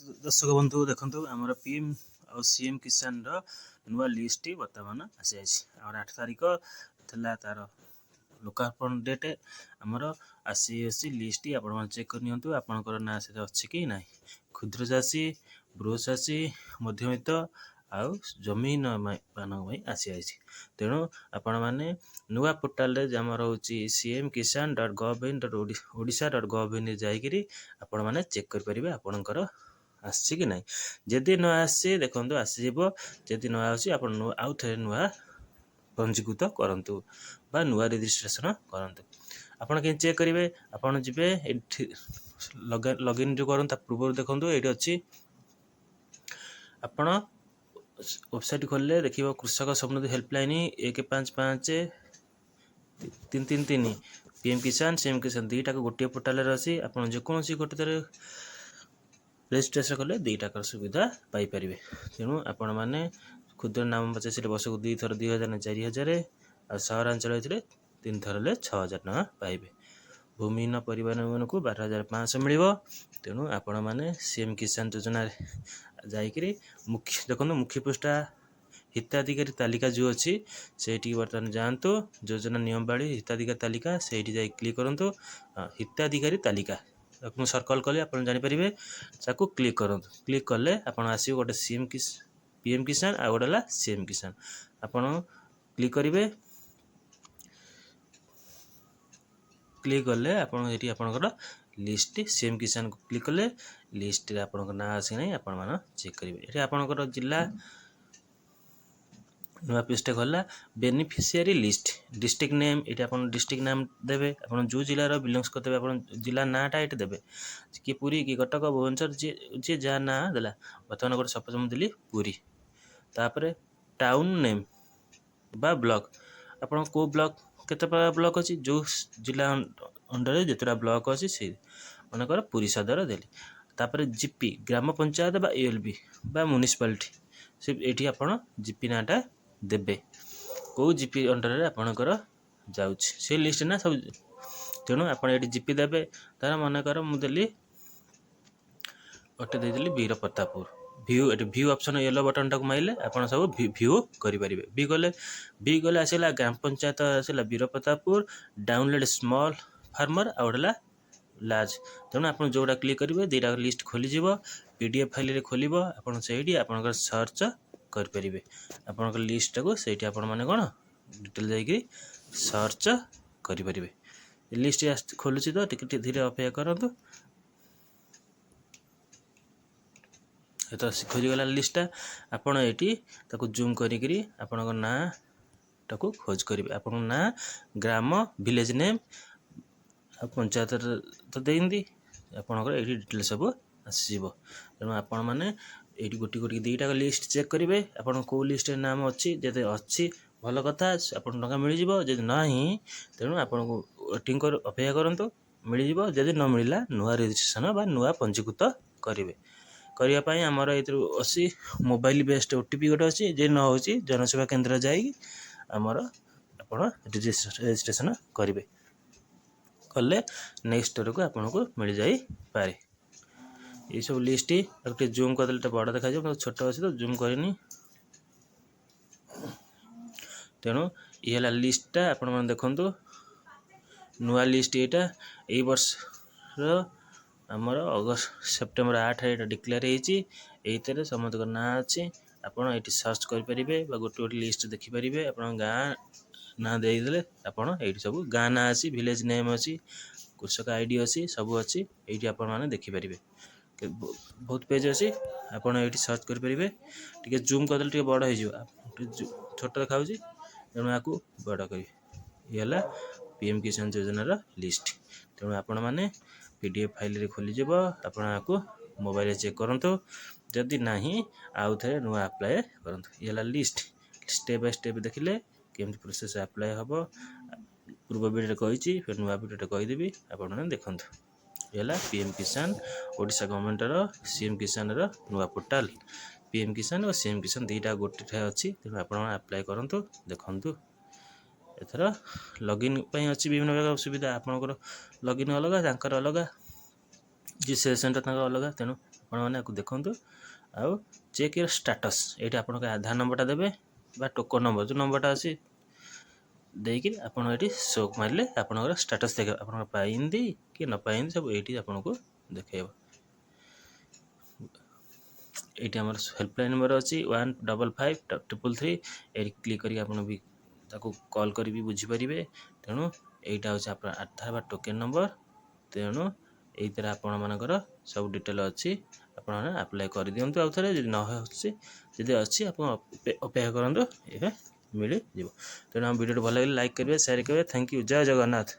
दर्शक बंधु देखु आमर पीएम और सीएम किसान नुआ लिस्ट बर्तमान आसी आम 8 तारिख था तार लोकार्पण डेट आमर आसी लिस्ट आप चेक करनी आपंकर ना से अच्छी कि ना क्षुद्र चाषी बृहत चाषी मध्यमित आउ जमीन मान आसी तेणु आपण मैंने नुआ पोर्टाल आमर हूँ सीएम किसान .gov.odia.gov.in जाकि आपण मैंने चेक करेंगे आपणकर आसी कि ना जदि न आसी देखो आसजी जदि न आसी आप आउ थे नुआ पंजीकृत करंतु बा नुआ रजिस्ट्रेशन करंतु आपण के चेक करेंगे आपड़ जी लॉगिन जो करता पूर्व देखो ये अच्छी आपण वेबसाइट खोलिले देखिए कृषक समृद्धि हेल्पलाइन 155-333 पीएम किसान सीएम किसान दुईटा गोटे पोर्टाल अच्छी आप जेकोसी गोटे रेजिस्ट्रेशन कले दुईटा सुविधा पाइपर तेणु आपण मैंने क्षुद्र नाम पचास वर्ष को 2 थर 2000 4000 आ सहरांचल 3 थर 6000 टका पाइबे भूमिहीन परिवार को 12,500 मिल तेणु आपण मैंने सीएम किसान योजना जाकि मुख्य देखो मुख्य पृष्ठा हिताधिकारी तालिका जो अच्छी से बर्तमान जातु योजना नियमावली हिताधिकारी तालिका से क्लिक करूँ हिताधिकारी तालिका सर्कल कले आप जानीपर क्लिक करूँ क्लिक कले आप आसो गोटे सीएम पीएम किसान आ गोटे सीएम किसान आपड़ क्लिक करेंगे क्लिक कले आपंकर लिस्ट सीएम किसान को क्लिक कले लिस्ट आप ना आसी ना आपण चेक करेंगे ये आपंकर जिला नुआ पेजटा गला बेनिफिशियरी लिस्ट डिस्ट्रिक्ट नेम ये आप डिस्ट्रिक्ट नाम देवे आप जो जिलार बिलंगस करते आप जिला नाटा ये देवे कि पुरी कि कटक भुवनेश्वर जी जहाँ ना देला बर्तमान गोटे सपोज मुझे देली पुरी तापर टाउन नेम बा ब्लॉक आप ब्लॉक केते ब्लॉक अच्छी जो जिला अंडर जितटा ब्लॉक अच्छी से मनकर पुरी सदर देली तापर जीपी ग्राम पंचायत बा एएलबी बा म्युनिसिपालिटी से ये आप जीपी नाटा देबे कौ जीपी अंडर आपणकर जाउछ से लिस्ट ना सब तेणु आप जीपी देबे तार मनकर मुझे गोटे देदेली वीर प्रतापपुर भ्यू ये भ्यू ऑप्शन येलो बटन टाक माइले आप सब भ्यू करेंगे भी गले आसला ग्राम पंचायत आसला वीर प्रतापपुर डाउनलोड स्मॉल फार्मर आउला लार्ज तेणु आप जोड़ा क्लिक करेंगे दुईटा लिस्ट खोलीज पीडीएफ फाइल खोल आप सर्च करेंगे आप लिस्ट को सही आप कौन डिटेल जाकि सर्च करेंगे लिस्ट खोलुची तो टिके धीरे अपेक्षा करूँ तो खोजगला लिस्टा आपड़ ये जूम करी आपण ना टाक खोज करेंगे आप ना ग्राम विलेज नेम पंचायत तो देती आपंकर ये डिटेल सब आसो तेणु आपण मैंने ये गोटी गोटी दुईटा लिस्ट चेक करेंगे आपन कौ लिस्ट नाम अच्छी जब अच्छी भल कथा आप मिल जब ना तेणु आपन को वेटिंग अपेक्षा करूँ मिल जब न मिलला नुआ रजिस्ट्रेशन बा नुआ पंजीकृत करेंगे करने आमर ये अच्छी मोबाइल बेस्ड ओटीपी गोटे अच्छी जे न हो जनसेवा केन्द्र जामर आप रजिस्ट्रेशन करेंगे कले नेक्स्ट स्टोर को आपन को मिल जाई पारे ये सब लिस्ट गोटे जूम करदे बड़ देखा छोट अच्छे तो जूम करनी तेणु ये लिस्टा आपण देखु नुआ लिस्ट यहाँ यही वर्ष आमर अगस्त सेप्टेम्बर 8 ये डिक्लेयर होती समस्त ना अच्छी आपड़ ये सर्च करेंगे गोटे गोटे लिस्ट देखिपारे आप गाँ ना देदेले आपड़ ये सब गाँ ना अच्छी विलेज नेम अच्छी कृषक आईडी अच्छी सब अच्छी ये आपने देखिपारे बहुत पेज अच्छी आपड़ ये सर्च करेंगे टी जूम करदे बड़ हो छोट देखा तेणु आपको बड़ कर ये पीएम किसान योजनार लिस्ट तेणु आपण मैंने पीडीएफ फाइल खोलीज आपको मोबाइल चेक करूँ जदि ना आउ थे नुआ अप्लाई करूँ ये लिस्ट स्टेप बाय स्टेप देखिले केमती प्रोसेस अप्लाई हम पूर्व वीडियो कही फिर नुआ वीडियो कहीदेवी आपने देखूँ ये पीएम किसान ओडिशा गवर्नमेंटर सीएम किसान नुआ पोर्टाल पीएम किसान और सीएम किसान दुईटा गोटे अच्छी तेणु आप अप्लाई करूँ देखूँ एथर लॉगिन अच्छी विभिन्न प्रकार सुविधा आपंकर लॉगिन अलग अलग जी सेशन अलग तेणु ଆପଣମାନେ ଆକୁ ଦେଖନ୍ତୁ ଆଉ ଚେକ୍ ୟର୍ ଷ୍ଟାଟସ୍ ଏଇଠି ଆପଣଙ୍କ ଆଧାର ନମ୍ବରଟା ଦେବେ ବା ଟୋକନ୍ ନମ୍ବର ଯେଉଁ ନମ୍ବରଟା ଅଛି ଦେଇକିରି ଆପଣ ଏଠି ଶୋ ମାରିଲେ ଆପଣଙ୍କର ଷ୍ଟାଟସ୍ ଦେଖେଇବ ଆପଣଙ୍କର ପାଇନ୍ତି କି ନ ପାଇନ୍ତି ସବୁ ଏଇଠି ଆପଣଙ୍କୁ ଦେଖେଇବ। ଏଇଠି ଆମର ହେଲ୍ପଲାଇନ୍ ନମ୍ବର ଅଛି 1555333 ଏଇଠି କ୍ଲିକ୍ କରିକି ଆପଣ ବି ତାକୁ କଲ୍ କରି ବି ବୁଝିପାରିବେ। ତେଣୁ ଏଇଟା ହେଉଛି ଆପଣ ଆଧାର ବା ଟୋକେନ୍ ନମ୍ବର। ତେଣୁ ଏଇଥିରେ ଆପଣମାନଙ୍କର ସବୁ ଡିଟେଲ୍ ଅଛି ଆପଣମାନେ ଆପ୍ଲାଏ କରିଦିଅନ୍ତୁ ଆଉ ଥରେ ଯଦି ନ ହେଉଛି ଯଦି ଅଛି ଆପଣ ଅପେକ୍ଷା କରନ୍ତୁ ଏବେ ମିଳିଯିବ। ତେଣୁ ଆମ ଭିଡ଼ିଓଟି ଭଲ ଲାଗିଲେ ଲାଇକ୍ କରିବେ ସେୟାର କରିବେ ଥ୍ୟାଙ୍କ ୟୁ ଜୟ ଜଗନ୍ନାଥ।